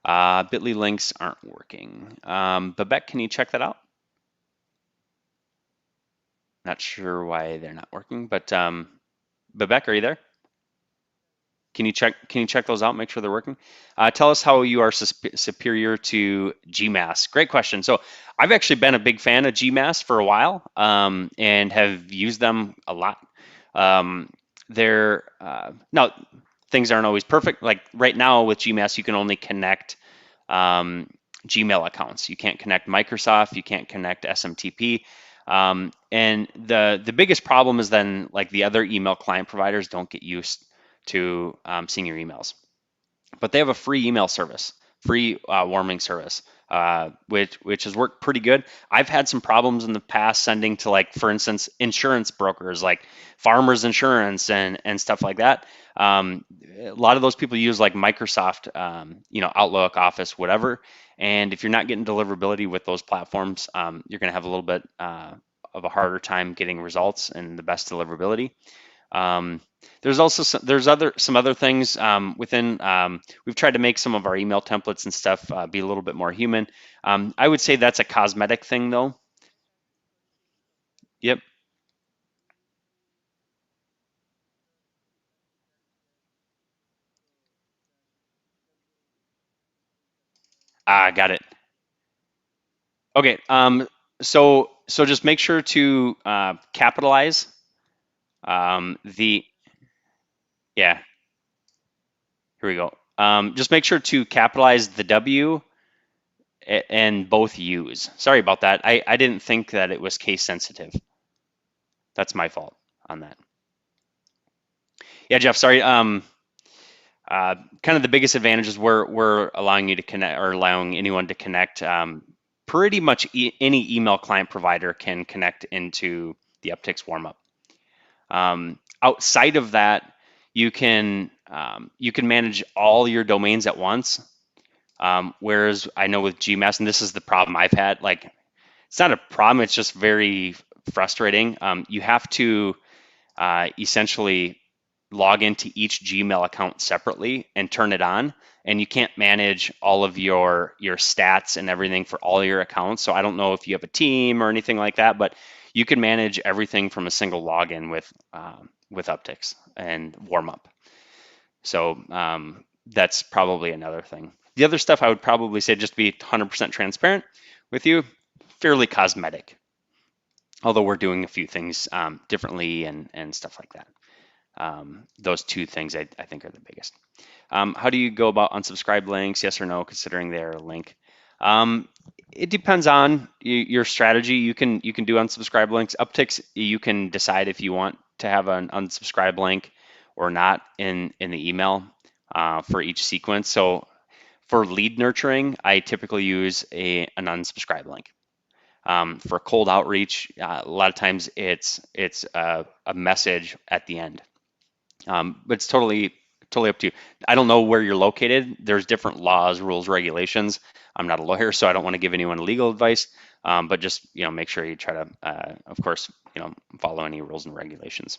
Bitly links aren't working. Babette, can you check that out? Not sure why they're not working, but Babette, are you there? Can you check those out? Make sure they're working. Tell us how you are superior to GMass. Great question. So I've actually been a big fan of GMass for a while and have used them a lot. They're now things aren't always perfect. Like right now with GMass, you can only connect Gmail accounts. You can't connect Microsoft. You can't connect SMTP. And the biggest problem is then like the other email client providers don't get used to seeing your emails. But they have a free email service, free warming service, which has worked pretty good. I've had some problems in the past sending to like, for instance, insurance brokers like Farmers Insurance and stuff like that. A lot of those people use like Microsoft, Outlook, Office, whatever. And if you're not getting deliverability with those platforms, you're going to have a little bit of a harder time getting results and the best deliverability. There's also some other things within. We've tried to make some of our email templates and stuff be a little bit more human. I would say that's a cosmetic thing, though. Yep. Got it. Okay. So just make sure to capitalize the. Yeah. Here we go. Just make sure to capitalize the W and both U's. Sorry about that. I didn't think that it was case sensitive. That's my fault on that. Yeah, Jeff, sorry. Kind of the biggest advantage is we're allowing you to connect or allowing anyone to connect. Pretty much any email client provider can connect into the Upticks warmup. Outside of that, you can manage all your domains at once. Whereas I know with GMass, and this is the problem I've had, like it's not a problem, it's just very frustrating. You have to essentially log into each Gmail account separately and turn it on. And you can't manage all of your stats and everything for all your accounts. So I don't know if you have a team or anything like that, but You can manage everything from a single login with Upticks and warm up. So that's probably another thing. The other stuff I would probably say, just to be 100% transparent with you, fairly cosmetic. Although we're doing a few things differently and stuff like that. Those two things I think are the biggest. How do you go about unsubscribe links? Yes or no, considering they're a link. It depends on your strategy. You can do unsubscribe links. Upticks, you can decide if you want to have an unsubscribe link or not in the email for each sequence. So for lead nurturing, I typically use an unsubscribe link. For cold outreach, a lot of times it's a message at the end. But it's totally up to you. I don't know where you're located. There's different laws, rules, regulations. I'm not a lawyer, so I don't want to give anyone legal advice. But just make sure you try to, of course, follow any rules and regulations.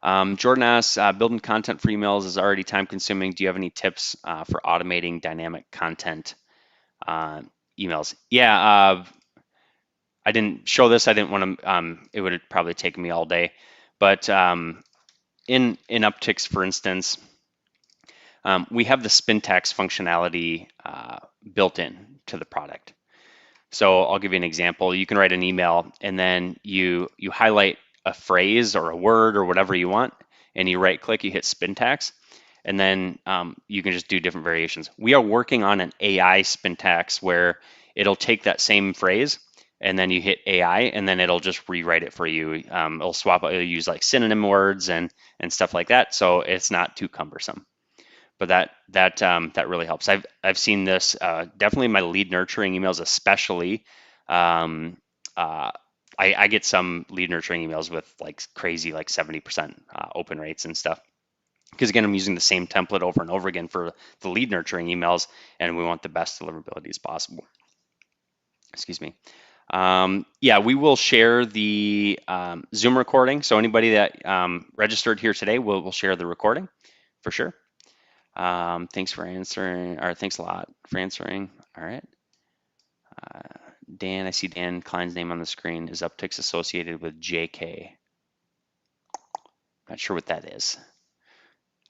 Jordan asks, building content for emails is already time consuming. Do you have any tips for automating dynamic content emails? Yeah, I didn't show this. I didn't want to. It would have probably taken me all day. But in Upticks, for instance, we have the syntax functionality built in to the product. So I'll give you an example. You can write an email and then you highlight a phrase or a word or whatever you want, and you right click, you hit syntax, and then you can just do different variations. We are working on an AI syntax where it'll take that same phrase and then you hit AI and then it'll just rewrite it for you. It'll swap, it'll use like synonym words and stuff like that, so it's not too cumbersome. But that really helps. I've seen this definitely in my lead nurturing emails, especially. I get some lead nurturing emails with like crazy, like 70% open rates and stuff. Because again, I'm using the same template over and over again for the lead nurturing emails, and we want the best deliverability as possible. Excuse me. Yeah, we will share the Zoom recording. So anybody that registered here today, we'll share the recording for sure. Thanks for answering, or thanks a lot for answering. All right. Dan, I see Dan Klein's name on the screen. Is Upticks associated with JK? Not sure what that is.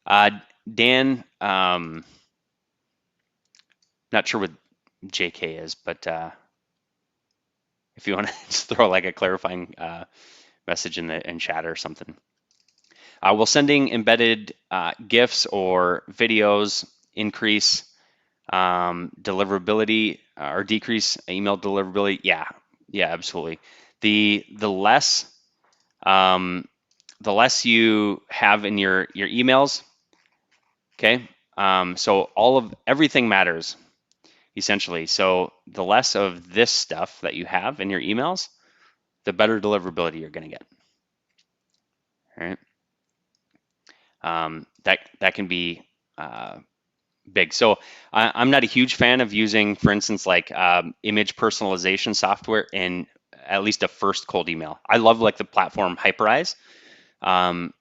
Dan, not sure what JK is, but if you want to just throw like a clarifying message in chat or something. Will sending embedded GIFs or videos increase deliverability or decrease email deliverability? Yeah, absolutely. The less you have in your emails, okay. So everything matters essentially. So the less of this stuff that you have in your emails, the better deliverability you're going to get. All right. That can be big. So I'm not a huge fan of using, for instance, like image personalization software in at least a first cold email. I love like the platform Hyperize, and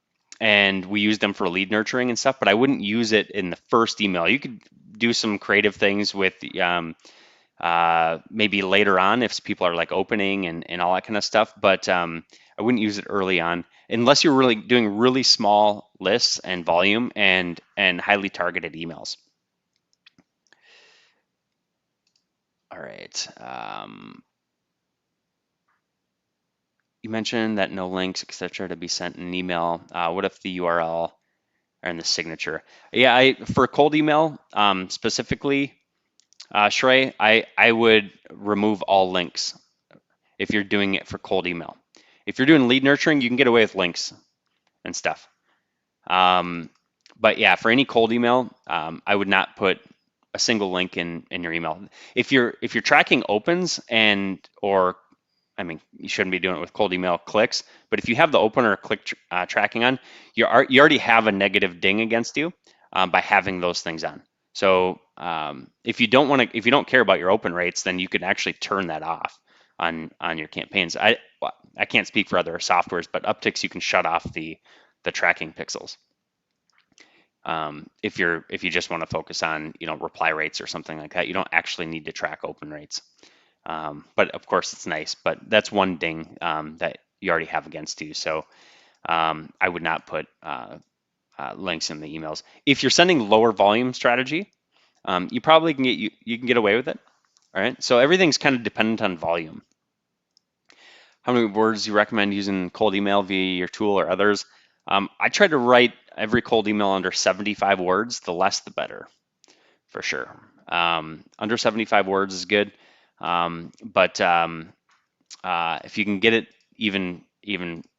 we use them for lead nurturing and stuff, but I wouldn't use it in the first email. You could do some creative things with maybe later on if people are like opening and all that kind of stuff, but I wouldn't use it early on unless you're really doing really small lists and volume and highly targeted emails. All right. You mentioned that no links, etc., to be sent in an email. What if the URL are in the signature? Yeah, for cold email specifically, Shrey, I would remove all links if you're doing it for cold email. If you're doing lead nurturing, you can get away with links and stuff. But yeah, for any cold email, I would not put a single link in your email. If you're tracking opens you shouldn't be doing it with cold email clicks, but if you have the opener click tracking on, you already have a negative ding against you by having those things on. So if you don't care about your open rates, then you can actually turn that off on your campaigns. I can't speak for other softwares, but Upticks you can shut off the tracking pixels. If you just want to focus on reply rates or something like that, you don't actually need to track open rates. But of course, it's nice. But that's one ding that you already have against you. So I would not put links in the emails. If you're sending lower volume strategy, you probably can you can get away with it. All right. So everything's kind of dependent on volume. How many words do you recommend using cold email via your tool or others? I try to write every cold email under 75 words. The less, the better, for sure. Under 75 words is good, but if you can get it even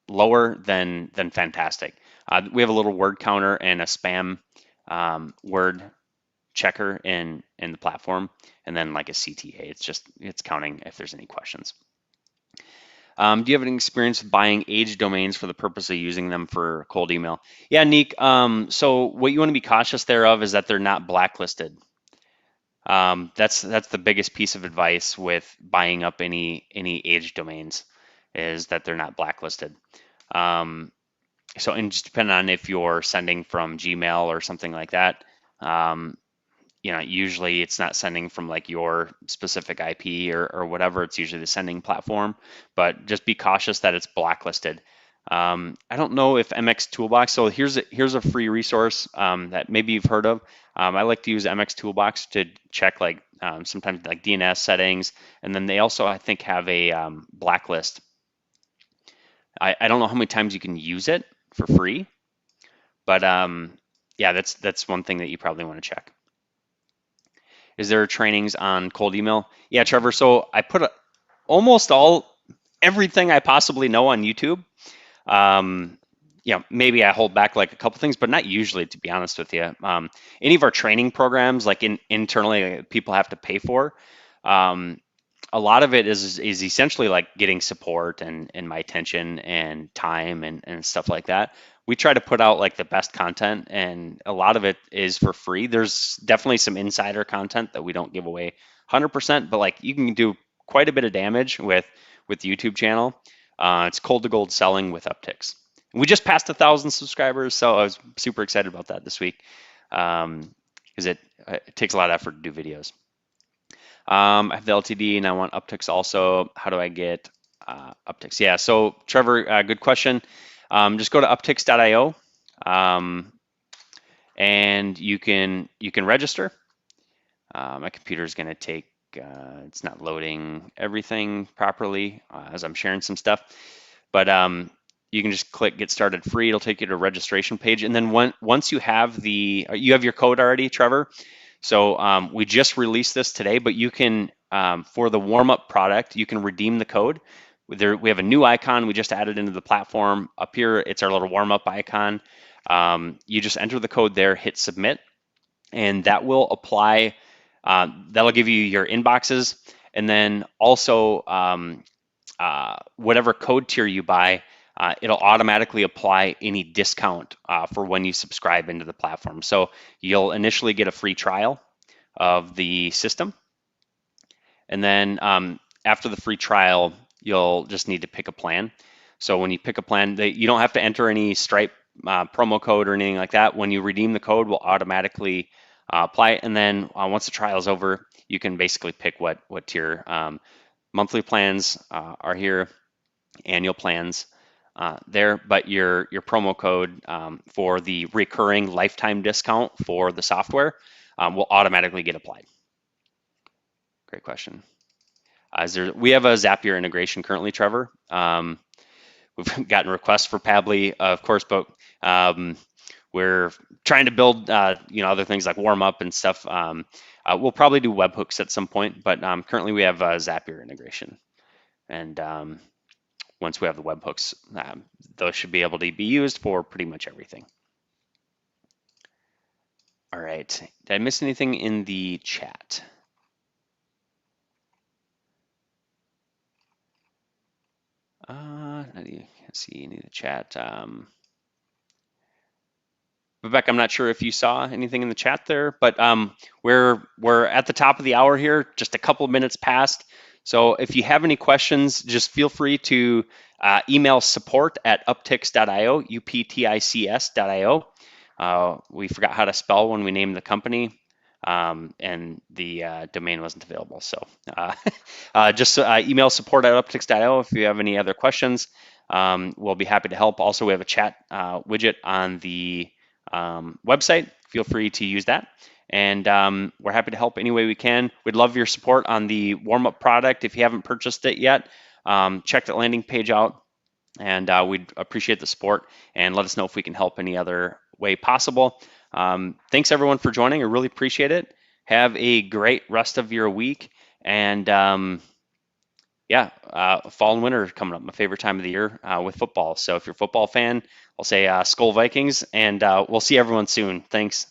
lower, then fantastic. We have a little word counter and a spam word checker in the platform, and then like a CTA. It's counting if there's any questions. Do you have any experience with buying aged domains for the purpose of using them for cold email? Yeah, Nick. So what you want to be cautious thereof is that they're not blacklisted. That's the biggest piece of advice with buying up any aged domains is that they're not blacklisted. So and just depending on if you're sending from Gmail or something like that, usually it's not sending from like your specific IP or whatever. It's usually the sending platform, but just be cautious that it's blacklisted. I don't know if MX Toolbox. So here's a free resource that maybe you've heard of. I like to use MX Toolbox to check like sometimes like DNS settings, and then they also I think have a blacklist. I don't know how many times you can use it for free, but yeah, that's one thing that you probably want to check. Is there trainings on cold email? Yeah, Trevor. So I put almost everything I possibly know on YouTube. Maybe I hold back like a couple things, but not usually, to be honest with you. Any of our training programs, like internally, people have to pay for. A lot of it is essentially like getting support and my attention and time and stuff like that. We try to put out like the best content, and a lot of it is for free. There's definitely some insider content that we don't give away 100%, but like you can do quite a bit of damage with the YouTube channel. It's cold to gold selling with upticks. We just passed 1,000 subscribers, so I was super excited about that this week because it takes a lot of effort to do videos. I have the LTD and I want upticks also. How do I get upticks? Yeah, so Trevor, good question. Just go to upticks.io and you can register. My computer is going to take, it's not loading everything properly as I'm sharing some stuff, but you can just click get started free. It'll take you to a registration page. And then once you have you have your code already, Trevor. So we just released this today, but you can, for the warm-up product, you can redeem the code. We have a new icon we just added into the platform. Up here, it's our little warm-up icon. You just enter the code there, hit submit, and that will apply. That'll give you your inboxes, and then also whatever code tier you buy, it'll automatically apply any discount for when you subscribe into the platform. So you'll initially get a free trial of the system. And then after the free trial, you'll just need to pick a plan. So when you pick a plan, you don't have to enter any Stripe promo code or anything like that. When you redeem the code, we'll automatically apply it. And then once the trial is over, you can basically pick what tier. Monthly plans are here, annual plans there, but your promo code for the recurring lifetime discount for the software will automatically get applied. Great question. We have a Zapier integration currently, Trevor. We've gotten requests for Pabbly, of course, but we're trying to build other things like warm up and stuff. We'll probably do webhooks at some point, but currently we have Zapier integration. And once we have the webhooks, those should be able to be used for pretty much everything. All right. Did I miss anything in the chat? I can't see any of the chat. Vivek, I'm not sure if you saw anything in the chat there, but we're at the top of the hour here, just a couple of minutes past. So if you have any questions, just feel free to email support@upticks.io, uptics.io. We forgot how to spell when we named the company. and the domain wasn't available. So just email support@upticks.io if you have any other questions. We'll be happy to help. Also, we have a chat widget on the website. Feel free to use that. And we're happy to help any way we can. We'd love your support on the warm-up product. If you haven't purchased it yet, check the landing page out, and we'd appreciate the support, and let us know if we can help any other way possible. Thanks everyone for joining. I really appreciate it. Have a great rest of your week, and yeah, fall and winter is coming up, my favorite time of the year with football. So if you're a football fan, I'll say Skol Vikings, and we'll see everyone soon. Thanks.